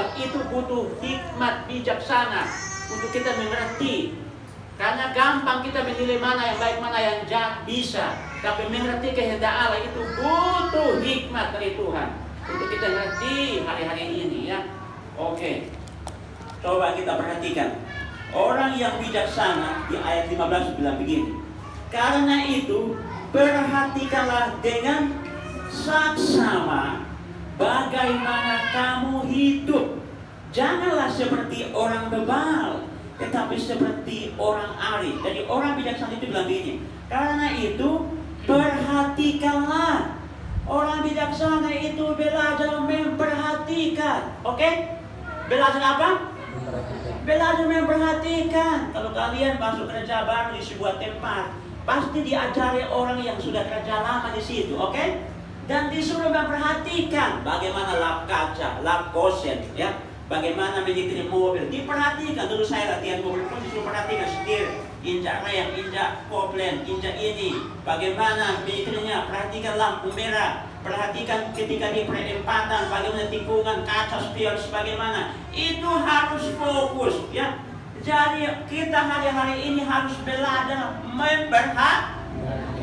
Tuhan itu butuh hikmat bijaksana untuk kita mengerti. Karena gampang kita menilai mana yang baik, mana yang jahat, bisa. Tapi mengerti kehendak Allah itu butuh hikmat dari Tuhan untuk kita ngerti hari-hari ini ya. Oke. Coba kita perhatikan. Orang yang bijaksana di ayat 15 bilang begini. Karena itu, perhatikanlah dengan saksama bagaimana kamu hidup. Janganlah seperti orang bebal, tetapi seperti orang arif. Jadi orang bijaksana itu bilang begini. Karena itu, perhatikanlah. Orang bijaksana itu belajar memperhatikan. Oke? Belajar apa? Belajar memperhatikan. Kalau kalian masuk kerja baru di sebuah tempat, pasti diajari orang yang sudah kerja lama di situ, oke? Dan disuruh memperhatikan bagaimana lap kaca, lap kosen, ya, bagaimana menyetir mobil. Diperhatikan. Dulu saya latihan mobil pun disuruh perhatikan setir, injak rem, injak koplen, injak ini, bagaimana menyetirnya. Perhatikan lampu merah. Perhatikan ketika di perempatan, bagaimana tikungan kaca spion sebagaimana. Itu harus fokus, ya. Jadi kita hari-hari ini harus belajar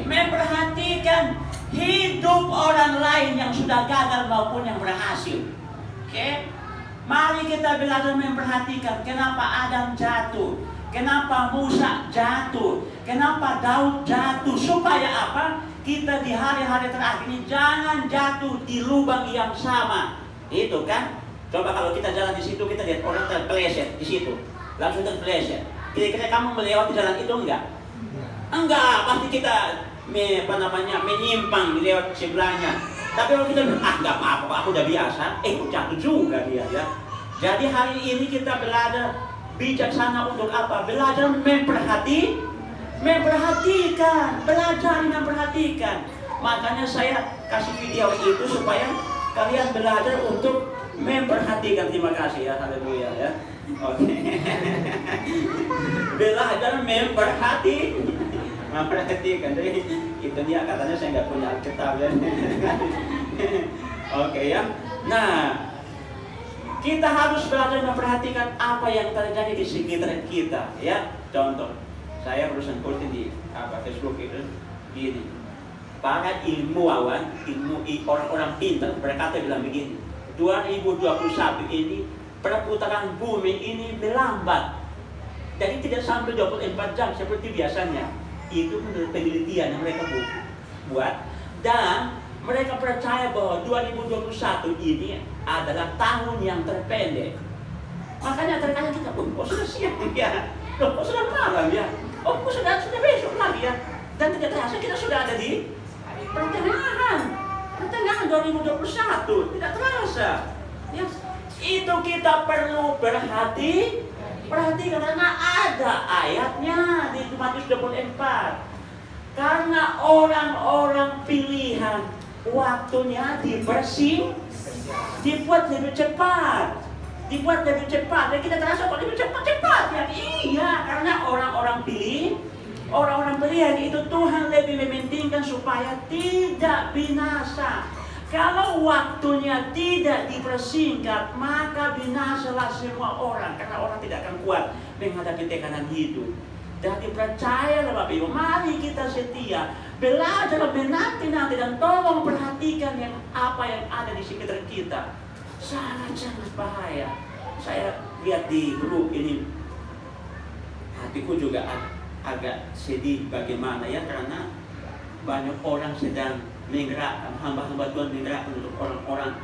memperhatikan hidup orang lain yang sudah gagal maupun yang berhasil. Oke? Mari kita belajar memperhatikan kenapa Adam jatuh, kenapa Musa jatuh, kenapa Daud jatuh, supaya apa? Kita di hari-hari terakhir ini jangan jatuh di lubang yang sama. Itu kan? Coba kalau kita jalan di situ, kita lihat orang terpeleset di situ, langsung terpeleset. Kira-kira kamu melewati jalan itu enggak? Enggak, pasti kita menyimpang lewat sebelahnya. Tapi kalau kita enggak apa-apa, aku udah biasa. Jatuh juga dia ya. Jadi hari ini kita belajar bijaksana untuk apa? Belajar memperhatikan, belajar memperhatikan. Makanya saya kasih video itu supaya kalian belajar untuk memperhatikan. Terima kasih ya, haleluya ya. Oke. Belajar memperhatikan. Jadi itu dia katanya saya nggak punya Alkitab ya. Oke ya. Nah, kita harus belajar memperhatikan apa yang terjadi di sekitar kita ya. Contoh, saya berusaha posting di Facebook itu gini. Para ilmuwan, orang-orang pintar berkata bilang begini. 2021 ini perputaran bumi ini melambat. Jadi tidak sampai 24 jam seperti biasanya. Itu menurut penelitian yang mereka buat. Dan mereka percaya bahwa 2021 ini adalah tahun yang terpendek. Makanya terkadang kita pun, sudah siang ya, kok sudah malam ya, kok sudah besok lagi ya. Dan tidak terasa kita sudah ada di pertengahan 2021, tidak terasa. Ya, itu kita perlu perhatikan karena ada ayatnya di Matius 24. Karena orang-orang pilihan waktunya dibuat lebih cepat. Dan kita terasa kok lebih cepat ya. Iya, karena orang-orang pilihan itu Tuhan lebih mementingkan supaya tidak binasa. Kalau waktunya tidak dipersingkat, maka binasalah semua orang. Karena orang tidak akan kuat menghadapi tekanan hidup. Jadi percayalah Bapak Ibu, mari kita setia, belajar menanti-nanti dan tolong perhatikan apa yang ada di sekitar kita. Sangat-sangat bahaya. Saya lihat di grup ini, hatiku juga agak sedih bagaimana ya, karena banyak orang sedang menggerakkan, hamba-hamba Tuhan menggerakkan untuk orang-orang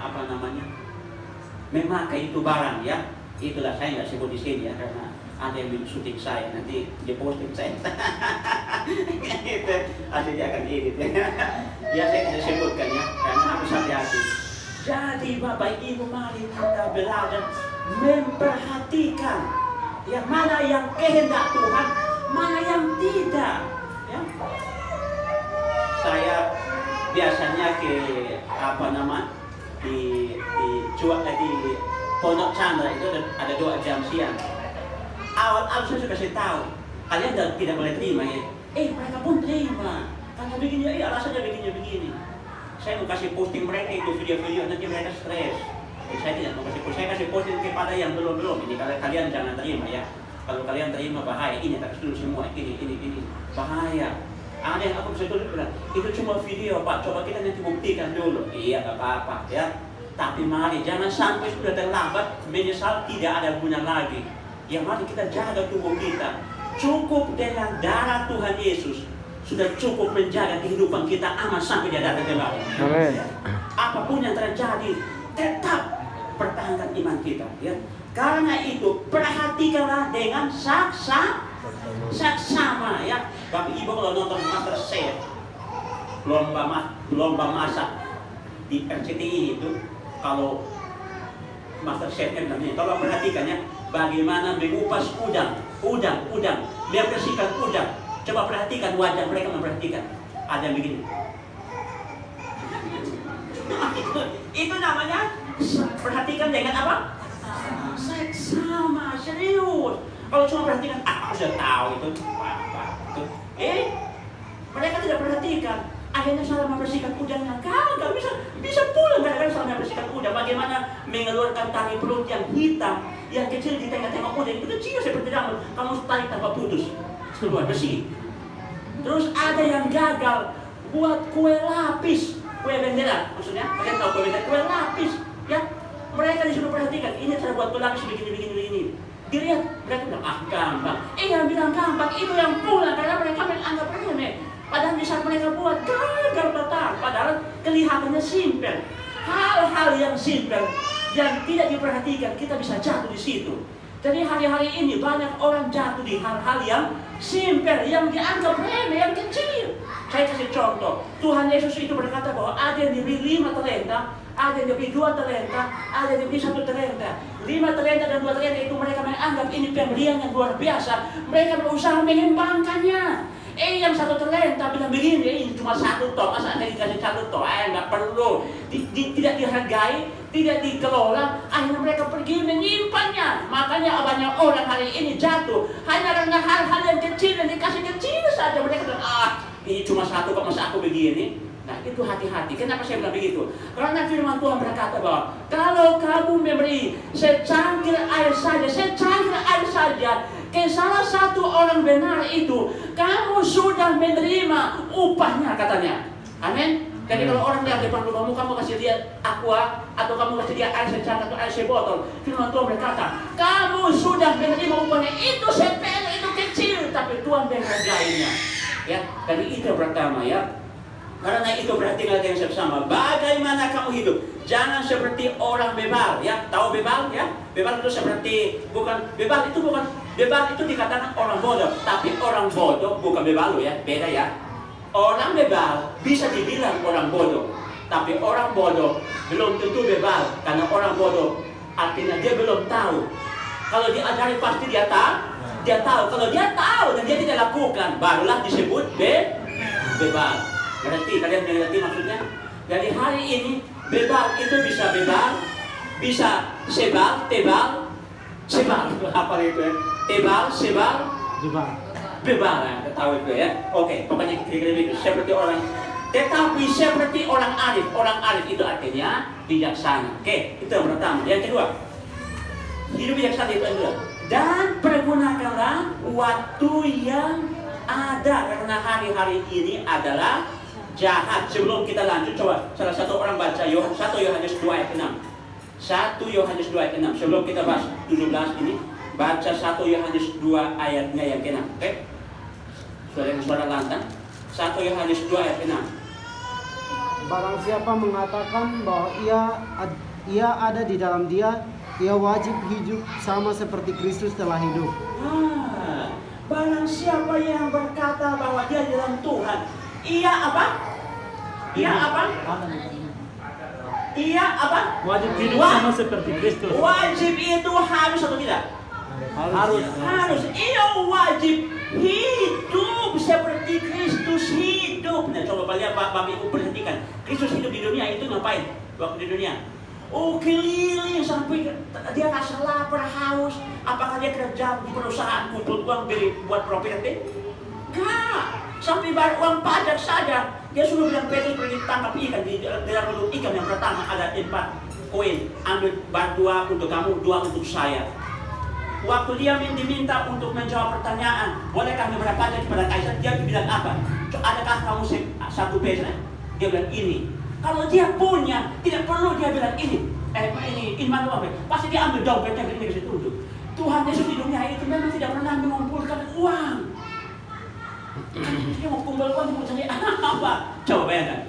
memakai itu barang ya. Itulah saya nggak sebut di sini ya, karena ada yang syuting saya, nanti dia posting saya. Itu akhirnya akan edit ya. Ya saya tidak sebutkan ya, karena harus hati-hati. Jadi Bapak Ibu, mari kita belajar memperhatikan yang mana yang kehendak Tuhan, mana yang tidak. Ya. Saya biasanya di Pondok Chandra itu ada doa jam siang. Awal saya sudah kasih tahu, kalian tidak boleh terima ya. Mereka pun terima. Karena begini, alasannya begini. Saya mau kasih posting mereka itu video-video, nanti mereka stres. Saya tidak mau kasih poin. Saya kasih poin kepada yang belum. Ini kalau kalian jangan terima ya. Kalau kalian terima bahaya. Ini tak dulu semua. Ini bahaya. Ada yang aku bisa tulis bilang, itu cuma video Pak. Coba kita nanti buktikan dulu. Iya, gak apa-apa ya. Tapi mari jangan sampai sudah terlambat menyesal tidak ada guna lagi. Ya mari kita jaga tubuh kita. Cukup dengan darah Tuhan Yesus sudah cukup menjaga kehidupan kita aman sampai dia datang kembali. Amin. Apapun yang terjadi, tetap pertahankan iman kita. Ya. Karena itu perhatikanlah dengan saksama ya. Bapak Ibu kalau nonton MasterChef, lomba masak di RCTI itu, kalau MasterChef-nya namanya, tolong perhatikan ya, bagaimana mengupas udang, membersihkan udang. Coba perhatikan wajah mereka memperhatikan. Ada yang begini. Itu namanya perhatikan dengan apa? Seksama, serius. Kalau cuma perhatikan, sudah tahu itu apa itu. Mereka tidak perhatikan. Akhirnya salah membersihkan udangnya. Gagal, bisa pulang gara-gara salah membersihkan udang. Bagaimana mengeluarkan tali perut yang hitam, yang kecil di tengah-tengah udang itu kecil seperti rambut. Kamu tarik tanpa putus, keluar bersih. Terus ada yang gagal buat kue lapis, kue bendera, maksudnya kalian tahu kue bendera, kue lapis, ya. Mereka disuruh perhatikan, ini cara buat kue lapis begini. Dilihat, mereka bilang, gampang. Yang bilang gampang, itu yang pulang karena mereka menganggap remeh. Padahal di saat mereka buat gagal total, padahal kelihatannya simpel. Hal-hal yang simpel yang tidak diperhatikan, kita bisa jatuh di situ. Jadi hari-hari ini banyak orang jatuh di hal-hal yang simpel, yang dianggap remeh, yang kecil. Saya kasih contoh, Tuhan Yesus itu berkata bahwa ada yang diberi 5 talenta, ada yang diberi 2 talenta, ada yang diberi 1 talenta. 5 talenta dan 2 talenta itu mereka menganggap ini pemberian yang luar biasa. Mereka berusaha mengembangkannya. Yang 1 talenta bilang begini, ini cuma 1 ton, masa ada dikasih 1 ton, nggak perlu, tidak dihargai, tidak dikelola. Akhirnya mereka pergi menyimpannya. Makanya banyak orang hari ini jatuh hanya karena hal-hal yang kecil yang dikasih kecil saja. Mereka bilang, ini cuma 1 kok, masa aku begini. Nah itu hati-hati. Kenapa saya bilang begitu? Karena firman Tuhan berkata bahwa kalau kamu memberi secangkir air saja ke salah satu orang benar itu, kamu sudah menerima upahnya, katanya. Amin. Jadi kalau orang lihat depan rumahmu, kamu kasih dia aqua atau kamu kasih dia air secangkir atau air sebotol, firman Tuhan berkata, kamu sudah menerima upahnya. Itu sepele, itu kecil, tapi Tuhan menghargainya. Ya, jadi itu pertama ya. Karena itu perhatikan yang sama. Bagaimana kamu hidup? Jangan seperti orang bebal, ya. Tahu bebal, ya? Bebal itu seperti bebal itu dikatakan orang bodoh, tapi orang bodoh bukan bebal, ya. Beda ya. Orang bebal bisa dibilang orang bodoh, tapi orang bodoh belum tentu bebal, karena orang bodoh artinya dia belum tahu. Kalau diajari pasti dia tahu. Kalau dia tahu dan dia tidak lakukan, barulah disebut bebal. Berarti kalian mengerti maksudnya? Jadi hari ini bebal itu bisa bebal, bisa sebal, apa itu ya? Tebal, sebal, bebal, ya, tahu itu ya? Oke, pokoknya kira-kira itu seperti orang, tetapi seperti orang arif. Orang arif itu artinya bijaksana. Oke, itu yang pertama. Yang kedua, hidup bijaksana itu adalah, dan pergunakanlah waktu yang ada, karena hari-hari ini adalah jahat. Sebelum kita lanjut, coba salah satu orang baca 1 Yohanes 2 ayat 6. 1 Yohanes 2 ayat 6. Sebelum kita bahas 17 ini, baca 1 Yohanes 2 ayatnya yang ke-6. Oke? Suara lantang. 1 Yohanes 2 ayat 6. Barang siapa mengatakan bahwa ia ada di dalam dia, ia wajib hidup sama seperti Kristus telah hidup. Barang siapa yang berkata bahwa dia di dalam Tuhan, ia apa? Wajib hidup sama seperti Kristus. Wajib itu harus atau tidak? Harus. Ia wajib hidup seperti Kristus hidup. Nah, coba lihat Bapak Ibu perhatikan. Kristus hidup di dunia itu ngapain? Waktu di dunia. Keliling sampai dia rasa lapar, haus. Apakah dia kerja di perusahaan kumpul uang buat profit? Enggak. Sampai bayar uang pajak saja. Dia suruh bilang Petrus pergi tangkap ikan di dalam mulut ikan yang pertama ada 4 koin, ambil dua untuk kamu, dua untuk saya. Waktu dia diminta untuk menjawab pertanyaan, bolehkah mendapatkan kepada kaisar? Dia bilang apa? Adakah kamu satu peso? Dia bilang ini. Kalau dia punya, tidak perlu dia bilang ini. Ini mana apa? Pasti dia ambil dompetnya ini kasih tunjuk. Tuhan Yesus di dunia itu memang tidak pernah mengumpulkan uang. Dia mau kumpul uang, mau cari apa? Coba bayangkan.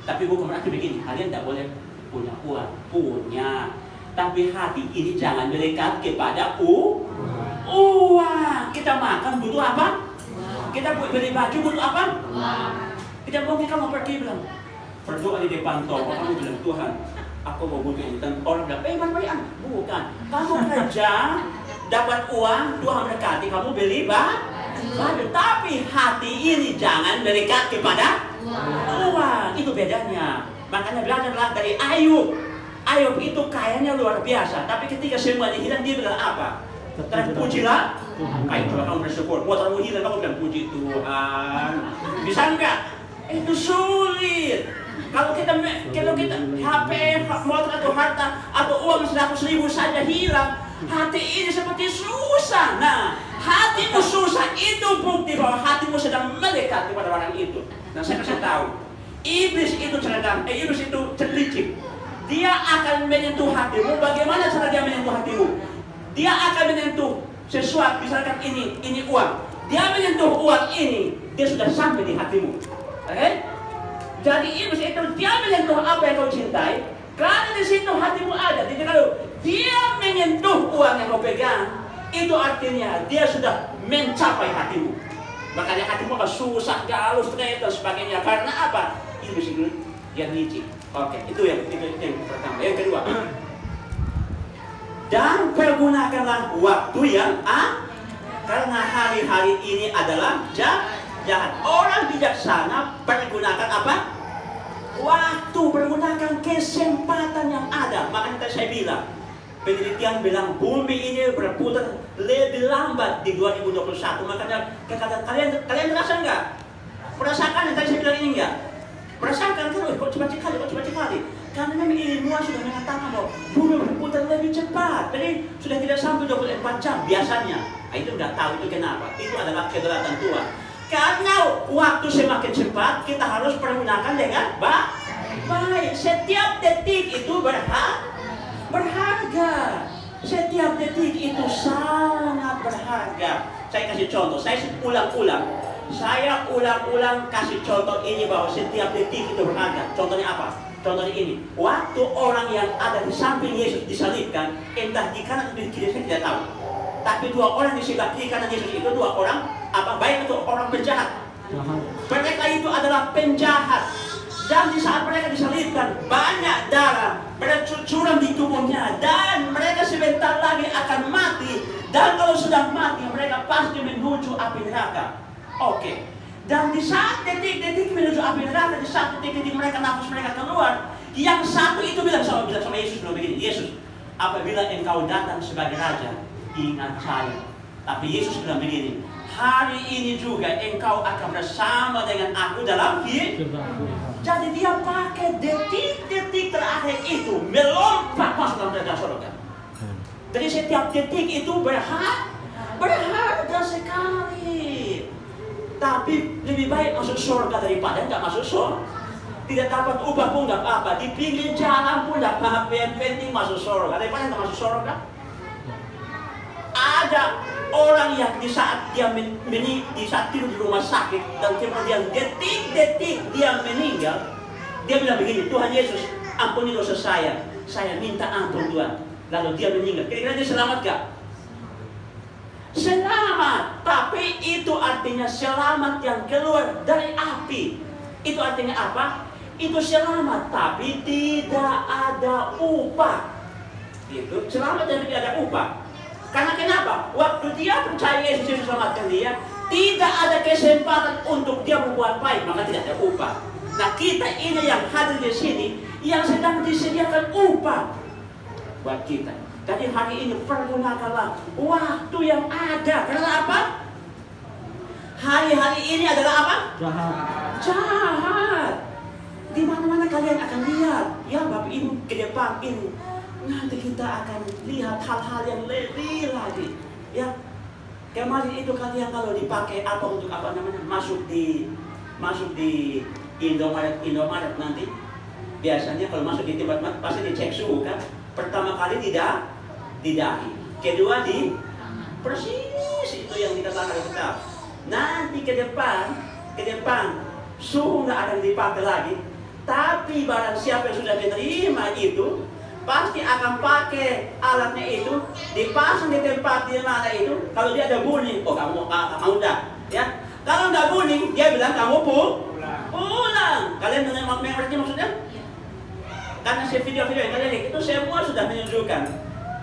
Tapi hukum berarti begini, kalian tidak boleh punya uang. Punya. Tapi hati ini jangan melekat kepada uang. Kita makan butuh apa? Kita beli baju butuh apa? Tidak mungkin kamu pergi bilang, berdoa di depan toko, kamu bilang, Tuhan, aku mau butuh ini. Dan orang bilang, baik-baik. Bukan. Kamu kerja, dapat uang, Tuhan berkati, kamu beli baju. Tapi hati ini jangan melekat kepada uang. Itu bedanya. Makanya belajarlah dari Ayub. Ayub itu kayanya luar biasa. Tapi ketika semuanya hilang, dia bilang apa? Terpujilah. Baik, coba kamu bersyukur. Mau terlalu hilang, kamu bilang puji Tuhan. Bisa enggak? Itu sulit. Kalau kita HP, motor atau harta atau uang 100.000 saja hilang, hati ini seperti susah. Nah, hatimu susah itu bukti bahwa hatimu sedang melekat kepada orang itu. Nah, saya kasih tahu, iblis itu cerdas, iblis itu terlicik. Dia akan menyentuh hatimu. Bagaimana cara dia menyentuh hatimu? Dia akan menyentuh sesuatu, misalkan ini uang. Dia menyentuh uang ini, dia sudah sampai di hatimu. Jadi iblis itu dia menyentuh apa yang kau cintai, karena di situ hatimu ada. Jadi kalau dia menyentuh uang yang kau pegang, itu artinya dia sudah mencapai hatimu. Makanya hatimu akan susah, galau, stres dan sebagainya. Karena apa? Iblis itu dia licik. Oke, itu yang pertama. Yang kedua, dan pergunakanlah waktu yang karena hari-hari ini adalah jahat. Orang bijaksana pergunakan apa? Waktu, pergunakan kesempatan yang ada. Makanya tadi saya bilang, penelitian bilang bumi ini berputar lebih lambat di 2021. Makanya kalian terasa enggak? Merasakan yang tadi saya bilang ini enggak? Merasakan kan? Kok cepat sekali? Karena memang ilmuwan sudah mengatakan bahwa bumi berputar lebih cepat. Jadi sudah tidak sampai 24 jam biasanya. Nah, itu enggak tahu itu kenapa. Itu adalah kedaulatan Tuhan. Karena waktu semakin cepat, kita harus pergunakan dengan baik. Setiap detik itu berharga. Setiap detik itu sangat berharga. Saya kasih contoh, saya ulang-ulang kasih contoh ini bahwa setiap detik itu berharga. Contohnya apa? Contohnya ini. Waktu orang yang ada di samping Yesus disalibkan, entah di kanan atau di kiri saya tidak tahu. Tapi dua orang di sebelah kiri kanan Yesus itu dua orang baik atau orang penjahat. Mereka itu adalah penjahat. Dan di saat mereka disalibkan, banyak darah bercurang di tubuhnya. Dan mereka sebentar lagi akan mati. Dan kalau sudah mati, mereka pasti menuju api neraka. Oke. Dan di saat detik-detik menuju api neraka, di saat detik-detik mereka nafas mereka keluar, yang satu itu bilang sama Yesus begini, Yesus, apabila engkau datang sebagai raja, ingat saya. Tapi Yesus bilang begini, hari ini juga engkau akan bersama dengan aku dalam hidup. Jadi dia pakai detik-detik terakhir itu melompat masuk dalam kerajaan surga. Jadi setiap detik itu berharga sekali. Tapi lebih baik masuk surga daripada nggak masuk surga. Tidak dapat ubah pun nggak apa-apa. Di pinggir jalan pun nggak apa-apa. Yang penting masuk surga. Daripada nggak masuk surga. Ada orang yang di saat dia di saat tidur di rumah sakit dan kemudian detik-detik dia meninggal, dia bilang begini, Tuhan Yesus, ampuni dosa saya minta ampun Tuhan. Lalu dia meninggal. Kira-kira dia selamat gak? Selamat, tapi itu artinya selamat yang keluar dari api. Itu artinya apa? Itu selamat, tapi tidak ada upah. Itu selamat dan tidak ada upah. Karena kenapa? Waktu dia percaya Yesus selamatkan dia, tidak ada kesempatan untuk dia membuat baik, maka tidak ada upah. Nah, kita ini yang hadir di sini, yang sedang disediakan upah buat kita. Jadi hari ini pergunakanlah waktu yang ada. Karena apa? Hari-hari ini adalah apa? Jahat. Di mana-mana kalian akan lihat, ya Bapak Ibu ke depan ini, nanti kita akan lihat hal-hal yang lebih lagi. Ya, kemarin itu kalian kalau dipakai apa untuk apa namanya, masuk di Indomaret nanti, biasanya kalau masuk di tempat pasti dicek suhu kan. Pertama kali tidak dahi, kedua di persis itu yang kita tetap. Nanti ke depan suhu nggak akan dipakai lagi. Tapi barang siapa yang sudah menerima itu, pasti akan pakai alatnya itu, dipasang di tempat di mana itu. Kalau dia ada bunyi, oh kamu udah, ya. Kalau nggak bunyi, dia bilang kamu pulang. Kalian mengerti maksudnya? Karena video-video yang kalian lihat itu semua sudah menunjukkan,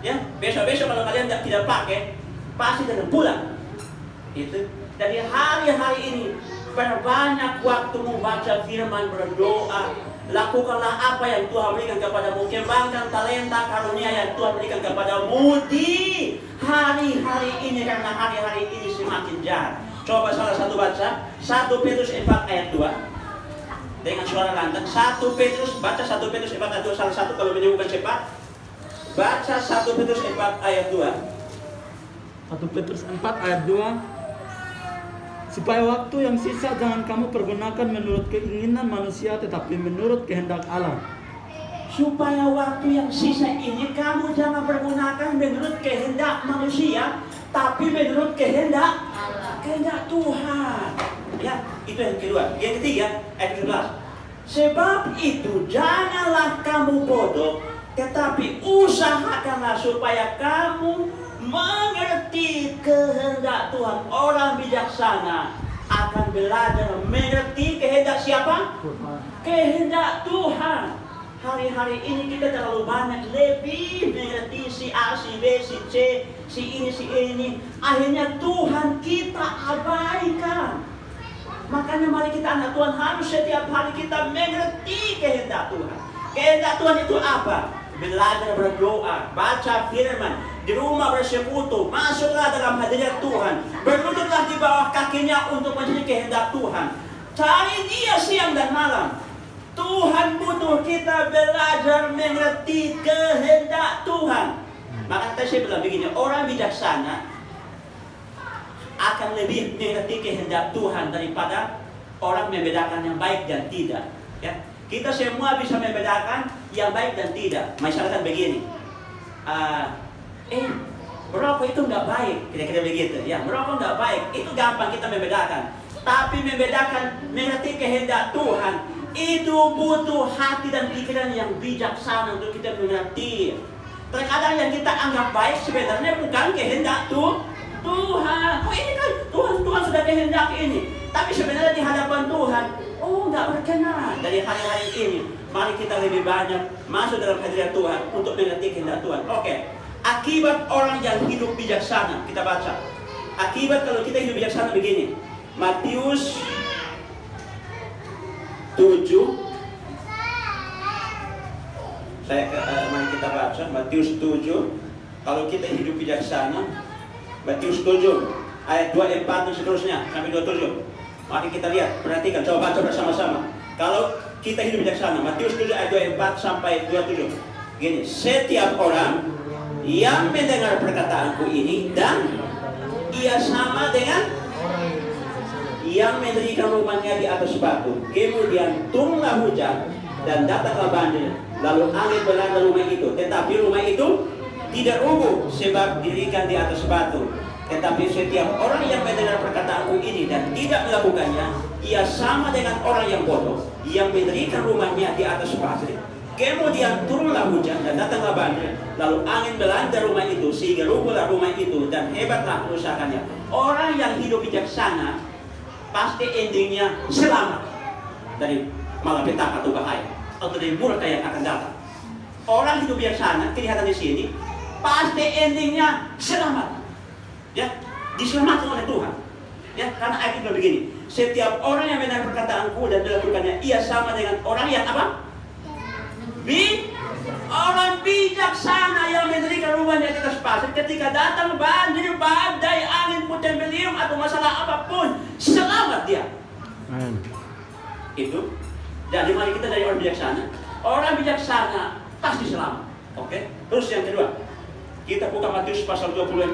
ya. Besok-besok kalau kalian tidak pakai, pasti akan pulang. Itu. Jadi hari-hari ini perbanyak waktu membaca firman, berdoa. Lakukanlah apa yang Tuhan berikan kepadamu. Kembangkan talenta karunia yang Tuhan berikan kepadamu di hari-hari ini, karena hari-hari ini semakin jahat. Coba salah satu baca 1 Petrus 4 ayat 2 dengan suara lantang. 1 Petrus, baca 1 Petrus 4 ayat 2. Salah satu kalau menyebutkan cepat, baca 1 Petrus 4 ayat 2. 1 Petrus 4 ayat 2. Supaya waktu yang sisa jangan kamu pergunakan menurut keinginan manusia, tetapi menurut kehendak Allah. Supaya waktu yang sisa ini kamu jangan pergunakan menurut kehendak manusia, tapi menurut kehendak Tuhan. Ya, itu yang kedua. Yang ketiga, ayat 17. Sebab itu janganlah kamu bodoh, tetapi usahakanlah supaya kamu mengerti kehendak Tuhan. Orang bijaksana akan belajar mengerti kehendak siapa? Kehendak Tuhan. Hari-hari ini kita terlalu banyak lebih mengerti si A, si B, si C, si ini. Akhirnya Tuhan kita abaikan. Makanya mari kita anak Tuhan harus setiap hari kita mengerti kehendak Tuhan. Kehendak Tuhan itu apa? Belajar berdoa, baca firman, di rumah bersekutu, masuklah dalam hadirat Tuhan, berlututlah di bawah kakinya untuk mencari kehendak Tuhan. Cari Dia siang dan malam. Tuhan butuh kita belajar mengerti kehendak Tuhan. Maka tadi saya bilang begini, orang bijaksana akan lebih mengerti kehendak Tuhan daripada orang membedakan yang baik dan tidak. Ya. Kita semua bisa membedakan yang baik dan tidak. Misalkan begini, merokok itu nggak baik, kira-kira begitu. Ya, merokok nggak baik, itu gampang kita membedakan. Tapi membedakan, mengerti kehendak Tuhan, itu butuh hati dan pikiran yang bijaksana untuk kita mengerti. Terkadang yang kita anggap baik sebenarnya bukan kehendak Tuhan. Oh ini kan Tuhan sudah kehendak ini. Tapi sebenarnya di hadapan Tuhan, nggak berkenan. Dari hari-hari ini, mari kita lebih banyak masuk dalam hadirat Tuhan untuk mengerti kehendak Tuhan. Oke. Akibat orang yang hidup bijaksana, kita baca. Akibat kalau kita hidup bijaksana begini. Matius 7. Mari kita baca Matius 7. Kalau kita hidup bijaksana, Matius 7 ayat 24 dan seterusnya sampai 27. Mari kita lihat, perhatikan, coba baca bersama-sama. Kalau kita hidup bijaksana, Matius 7 ayat 24 sampai 27. Gini, setiap orang yang mendengar perkataanku ini dan ia sama dengan yang mendirikan rumahnya di atas batu, kemudian turunlah hujan dan datanglah banjir, lalu angin melanda rumah itu, tetapi rumah itu tidak rubuh sebab didirikan di atas batu. Tetapi setiap orang yang mendengar perkataanku ini dan tidak melakukannya, ia sama dengan orang yang bodoh yang mendirikan rumahnya di atas pasir. Kemudian turunlah hujan dan datanglah banjir, lalu angin melanda rumah itu sehingga rubuhlah rumah itu dan hebatlah kerusakannya. Orang yang hidup bijaksana pasti endingnya selamat dari malapetaka atau bahaya atau dari murka yang akan datang. Orang hidup bijaksana kelihatan di sini pasti endingnya selamat. Ya, diselamatkan oleh Tuhan. Ya, karena ayat itu begini. Setiap orang yang mendengar perkataanku dan melakukannya, ia sama dengan orang yang apa? Orang bijaksana yang mendirikan rumahnya di atas pasir. Ketika datang banjir, badai, angin, puting beliung atau masalah apapun, selamat dia. Itu Jadi mari kita dari orang bijaksana. Orang bijaksana pasti selamat. Oke? Terus yang kedua, kita buka Matius pasal 25.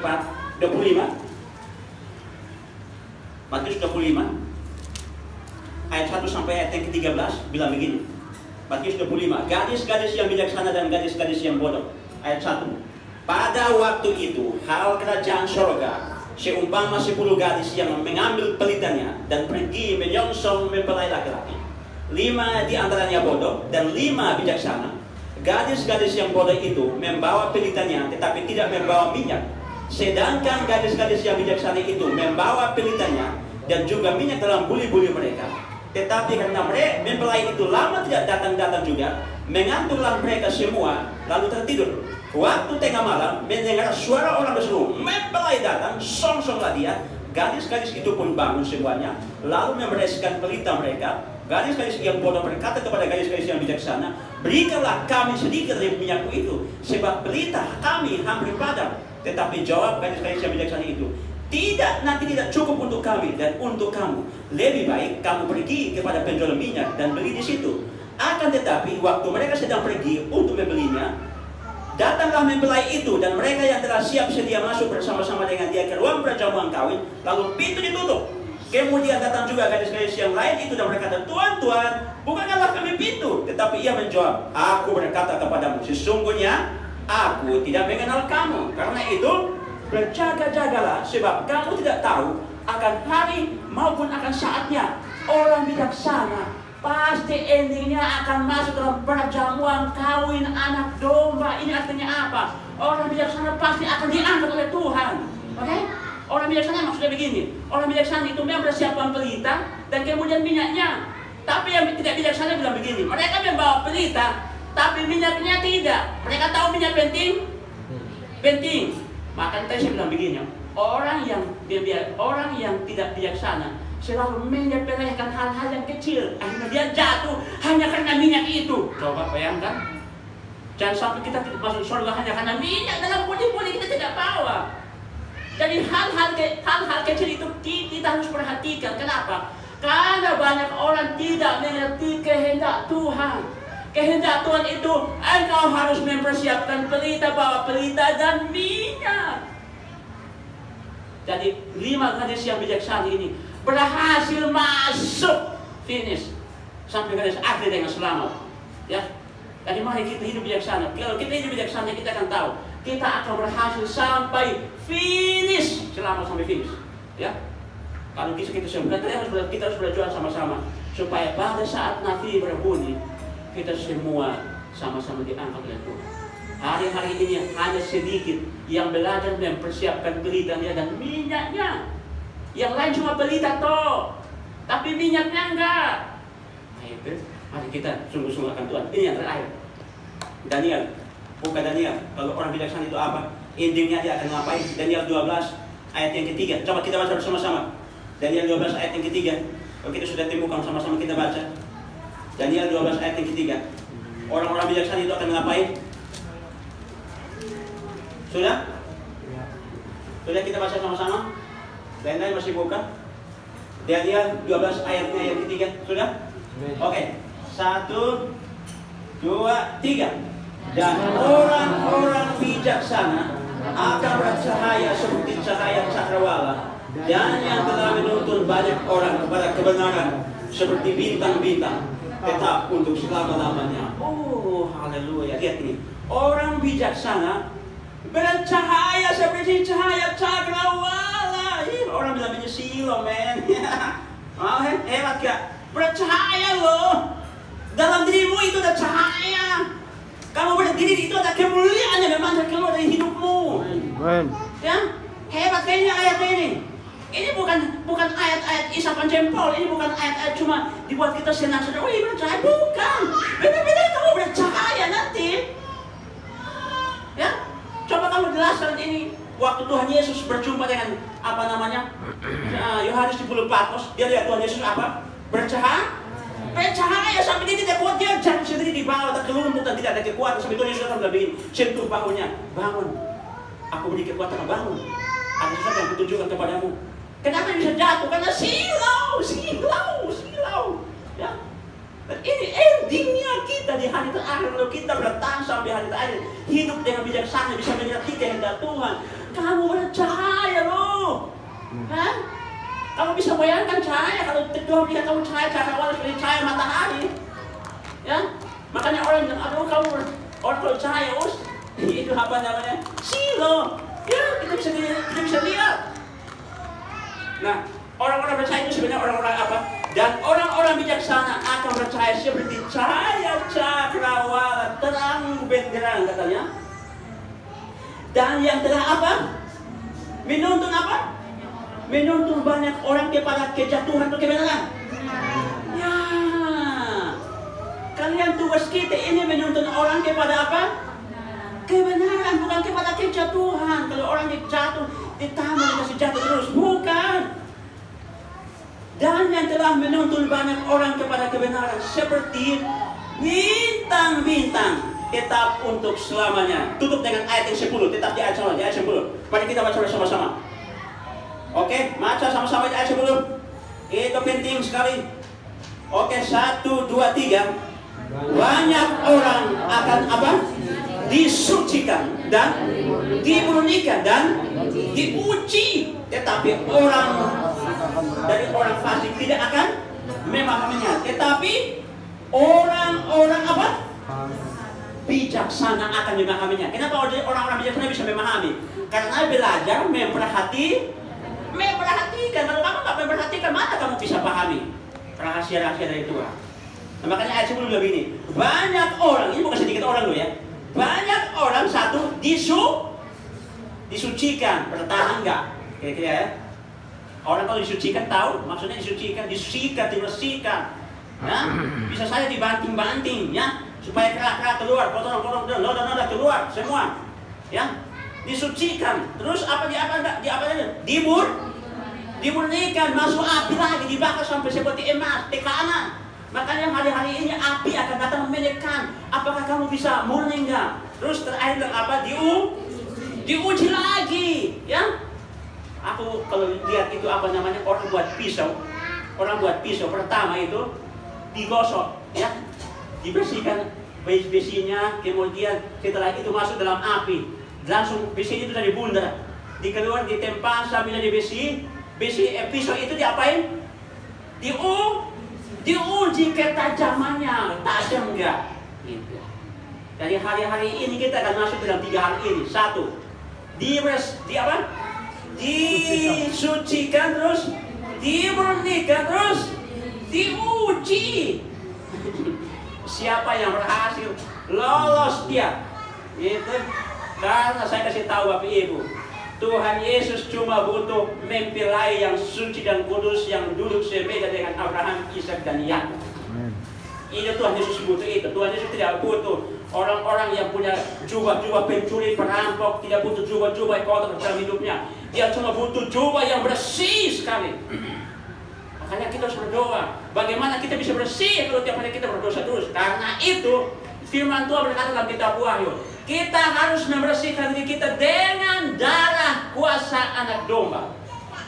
Matius 25 ayat 1 sampai ayat yang ke-13 bilang begini. Matius 25, gadis-gadis yang bijaksana dan gadis-gadis yang bodoh. Ayat 1. Pada waktu itu, hal kerajaan sorga seumpama 10 gadis yang mengambil pelitanya dan pergi menyongsong mempelai laki-laki. 5 di antaranya bodoh dan 5 bijaksana. Gadis-gadis yang bodoh itu membawa pelitanya tetapi tidak membawa minyak. Sedangkan gadis-gadis yang bijaksana itu membawa pelitanya dan juga minyak dalam buli-buli mereka. Tetapi karena mereka mempelai itu lama tidak datang-datang juga, mengantuklah mereka semua lalu tertidur. Waktu tengah malam mendengar suara orang berseru, mempelai datang, songsonglah dia. Gadis-gadis itu pun bangun semuanya, lalu membereskan pelita mereka. Gadis-gadis yang bodoh berkata kepada gadis-gadis yang bijaksana, berikanlah kami sedikit dari minyakku itu, sebab pelita kami hampir padam. Tetapi jawab gadis-gadis yang bijaksana itu, tidak, nanti tidak cukup untuk kami dan untuk kamu. Lebih baik kamu pergi kepada penjual minyak dan beli di situ. Akan tetapi waktu mereka sedang pergi untuk membelinya, datanglah mempelai itu dan mereka yang telah siap sedia masuk bersama-sama dengan dia ke ruang perjamuan kawin, lalu pintu ditutup. Kemudian datang juga gadis-gadis yang lain itu dan berkata, Tuan, Tuan, bukakanlah kami pintu. Tetapi ia menjawab, aku berkata kepadamu, sesungguhnya aku tidak mengenal kamu. Karena itu berjaga-jagalah, sebab kamu tidak tahu akan hari maupun akan saatnya. Orang bijaksana pasti endingnya akan masuk dalam perjamuan kawin anak domba. Ini artinya apa? Orang bijaksana pasti akan diangkat oleh Tuhan. Oke? Orang bijaksana maksudnya begini. Orang bijaksana itu mempersiapkan pelita dan kemudian minyaknya. Tapi yang tidak bijaksana bilang begini. Mereka membawa pelita, tapi minyaknya tidak. Mereka tahu minyak penting? Penting. Maka tadi saya bilang begini. Orang yang tidak bijaksana selalu menyepelekan hal-hal yang kecil. Akhirnya dia jatuh hanya karena minyak itu. Coba bayangkan. Jangan sampai kita masuk surga hanya karena minyak dalam budi-budi kita tidak bawa. Jadi hal-hal kecil itu kita harus perhatikan. Kenapa? Karena banyak orang tidak mengerti kehendak Tuhan. Kehendak Tuhan itu engkau harus mempersiapkan pelita, bawa pelita dan minyak. Jadi 5 gadis yang bijaksana ini berhasil masuk finish sampai garis akhir dengan selamat. Ya. Jadi mari kita hidup bijaksana. Kalau kita hidup bijaksana, kita akan tahu kita akan berhasil sampai finish, selamat sampai finish. Ya. Kalau kita harus berjuang sama-sama supaya pada saat nanti berbunyi kita semua sama-sama diangkat oleh Tuhan. Hari-hari ini hanya sedikit yang belajar mempersiapkan pelitanya dan minyaknya. Yang lain cuma pelita toh, tapi minyaknya enggak. Ayo, mari kita sungguh-sungguh akan Tuhan. Ini yang terakhir. Daniel, buka Daniel. Kalau orang bijaksana itu apa? Endingnya dia akan ngapain? Daniel 12 ayat yang ketiga. Coba kita baca bersama-sama. Daniel 12 ayat yang ketiga. Kalau kita sudah temukan sama-sama kita baca. Daniel 12 ayat yang ketiga. Orang-orang bijaksana itu akan ngapain? Sudah? Sudah kita baca sama-sama? Lain-lain masih buka? Daniel 12 ayatnya yang ketiga. Sudah? Oke. 1, 2, 3. Dan orang-orang bijaksana akan bercahaya seperti cahaya cakrawala, dan yang telah menuntun banyak orang kepada kebenaran seperti bintang-bintang, tetap untuk selama-lamanya. Oh, haleluya. Lihat ini. Orang bijaksana bercahaya seperti cahaya cakrawala. Orang bilang ini silo, men. Oh, hebat gak? Bercahaya loh. Dalam dirimu itu ada cahaya. Kamu berdiri itu ada kemuliaan yang memancar keluar dari hidupmu. Ya, hebat kayaknya ayat ini. Ini bukan ayat-ayat isapan jempol. Ini bukan ayat-ayat cuma dibuat kita senang-senang. Wih, bercahaya. Bukan. Beda-beda kamu bercahaya nanti. Ya, coba kamu jelaskan ini. Waktu Tuhan Yesus berjumpa dengan apa namanya? Yohanes di Pulau Patmos. Dia lihat Tuhan Yesus apa? Bercahaya. Bercahaya sampai dia tidak kuat, dia jatuh sendiri di bawah, terkelumpuh dan tidak ada kekuatan. Sampai Tuhan Yesus datang lebih sentuh bahunya, bangun. Aku beri kekuatan, bangun. Ada sesuatu yang kutunjukkan kepadamu. Kenapa bisa jatuh? Karena silau. Ya. Dan ini kita di hari terakhir, kalau kita bertahan sampai hari terakhir, hidup dengan bijaksana, bisa mengerti kehendak Tuhan. Kamu percaya loh. Hah? Kamu bisa bayangkan cahaya, kalau Tuhan lihat kamu cahaya awal seperti cahaya matahari. Ya? Makanya orang bilang, aduh kamu, orang kalau cahaya, itu apa namanya? Silo. Ya, kita bisa lihat. Nah, orang-orang percaya itu sebenarnya orang-orang apa? Dan orang-orang bijaksana akan percaya seperti cahaya cakrawala, terang benderang katanya. Dan yang telah apa? Menuntun apa? Menuntun banyak orang kepada kejatuhan atau kebenaran. Ya, kalian tugas kita ini menuntun orang kepada apa? Kebenaran, bukan kepada kejatuhan. Kalau orang jatuh, ditambah dikasih jatuh terus. Bukan. Dan yang telah menuntun banyak orang kepada kebenaran seperti bintang-bintang tetap untuk selamanya. Tutup dengan ayat yang 10, tetap di ayat 10. Mari kita baca bersama-sama. Oke, baca sama-sama di ayat 10. Itu penting sekali. Oke, 1, 2, 3. Banyak orang akan apa? Disucikan dan dimurnikan dan diuji, tetapi orang dari orang fasik tidak akan memahaminya. Tetapi orang-orang apa? Bijaksana akan memahaminya. Kenapa orang-orang bijaksana bisa memahami? Karena belajar memperhatikan. Kalau kamu tak memperhatikan, mana kamu bisa pahami rahasia-rahasia dari Tuhan? Nah, makanya ayat 10 lebih ini. Banyak orang, ini bukan sedikit orang loh ya. Banyak orang satu disucikan, bertahan enggak? Kira-kira ya. Orang kalau disucikan tahu, maksudnya disucikan, dibersihkan. Nah, bisa saja dibanting-banting ya, supaya kerak-kerak keluar, kotoran-kotoran, noda-noda keluar semua. Ya. Disucikan. Terus apa dimurnikan, masuk api lagi, dibakar sampai seperti emas, tekanan. Makanya hari-hari ini api akan datang menekan. Apakah kamu bisa murni enggak? Terus terakhir apa? Diuji lagi, ya. Aku kalau lihat itu apa namanya, orang buat pisau pertama itu digosok, ya, dibersihkan besinya, kemudian setelah itu masuk dalam api, langsung besi itu dari bundar, dikeluar ditempa sambil di pisau itu diapain? Diuji ketajamannya, tajam enggak? Gitu. Jadi hari-hari ini kita akan masuk dalam 3 hal ini. 1, disucikan, terus dimurnikan, terus diuji. Siapa yang berhasil lolos dia? Gitu. Karena saya kasih tahu Bapak Ibu, Tuhan Yesus cuma butuh mempelai yang suci dan kudus yang duduk sebeda dengan Abraham, Ishak dan Yakub. Itu Tuhan Yesus butuh itu. Tuhan Yesus tidak butuh orang-orang yang punya jubah-jubah pencuri, perampok, tidak butuh jubah-jubah kotor dalam hidupnya. Dia cuma butuh jubah yang bersih sekali. Makanya kita harus berdoa. Bagaimana kita bisa bersih kalau tiap hari kita berdosa terus? Karena itu firman Tuhan berkata dalam kitab Wahyu, kita harus membersihkan diri kita dengan darah kuasa anak domba.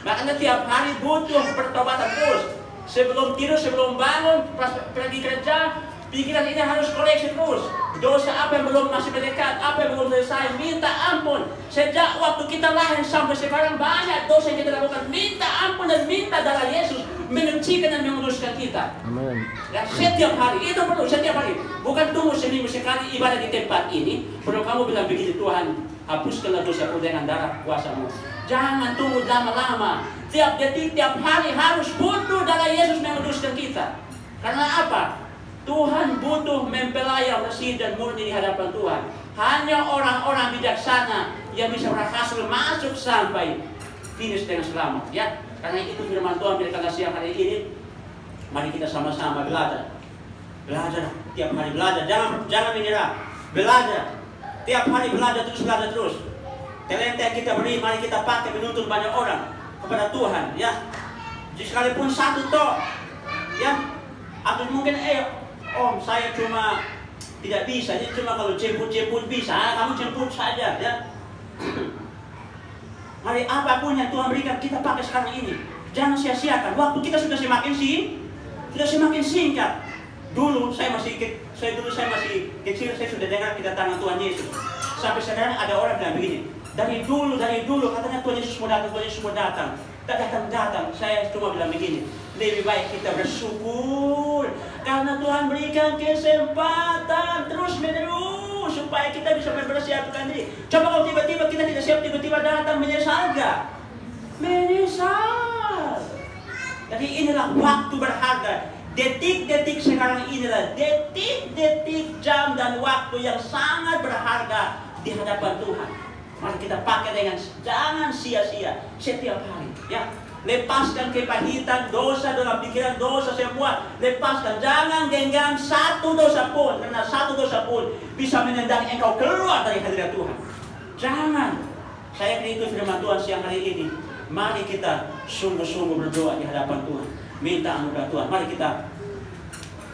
Makanya tiap hari butuh pertobatan terus. Sebelum tidur, sebelum bangun, pas pergi kerja, pikiran ini harus koreksi terus. Dosa apa yang belum masih mendekat, apa yang belum selesai, minta ampun. Sejak waktu kita lahir sampai sekarang banyak dosa yang kita lakukan. Minta ampun dan minta darah Yesus menyucikan dan menguduskan kita. Amin. Ya, setiap hari, itu perlu setiap hari. Bukan tunggu seminggu sekali ibadah di tempat ini. Perlu kamu bilang begitu, Tuhan, hapuskanlah dosaku dengan darah kuasa-Mu. Jangan tunggu lama-lama. Tiap detik, tiap hari harus butuh darah Yesus menguduskan kita. Karena apa? Tuhan butuh mempelai yang bersih dan murni di hadapan Tuhan. Hanya orang-orang bijaksana yang bisa berhasil masuk sampai finish dengan selamat. Ya, karena itu firman Tuhan pada siang hari ini. Mari kita sama-sama belajar. Belajar, tiap hari belajar. Jangan menyerah. Belajar. Tiap hari belajar terus. Talenta yang kita beri, mari kita pakai menuntun banyak orang kepada Tuhan. Ya, sekalipun satu toh, ya, atau mungkin Om, saya cuma tidak bisa. Jadi cuma kalau jemput bisa. Kamu jemput saja, ya. Hari apapun yang Tuhan berikan kita pakai sekarang ini. Jangan sia-siakan. Waktu kita sudah semakin singkat. Dulu saya masih kecil, saya sudah dengar kedatangan Tuhan Yesus. Sampai sekarang ada orang bilang begini, dari dulu katanya Tuhan Yesus mau datang. Tak datang. Saya cuma bilang begini, lebih baik kita bersyukur karena Tuhan berikan kesempatan terus menerus supaya kita bisa mempersiapkan diri. Coba kalau tiba-tiba kita tidak siap, tiba-tiba datang, menyesal gak? Menyesal. Jadi inilah waktu berharga. Detik-detik sekarang inilah detik-detik, jam dan waktu yang sangat berharga di hadapan Tuhan. Mari kita pakai dengan jangan sia-sia setiap hari. Ya, lepaskan kepahitan, dosa dalam pikiran, dosa semua. Lepaskan, jangan genggam satu dosa pun, karena satu dosa pun bisa menendang engkau keluar dari hadirat Tuhan. Jangan. Saya kira itu firman Tuhan siang hari ini. Mari kita sungguh-sungguh berdoa di hadapan Tuhan. Minta anugerah Tuhan. Mari kita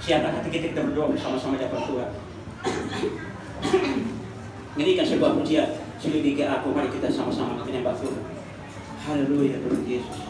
siapkan hati kita berdoa bersama-sama di hadapan Tuhan. Nyanyikan sebuah pujian, selidiki aku. Mari kita sama-sama menyembah Tuhan. Haleluya, Tuhan Yesus.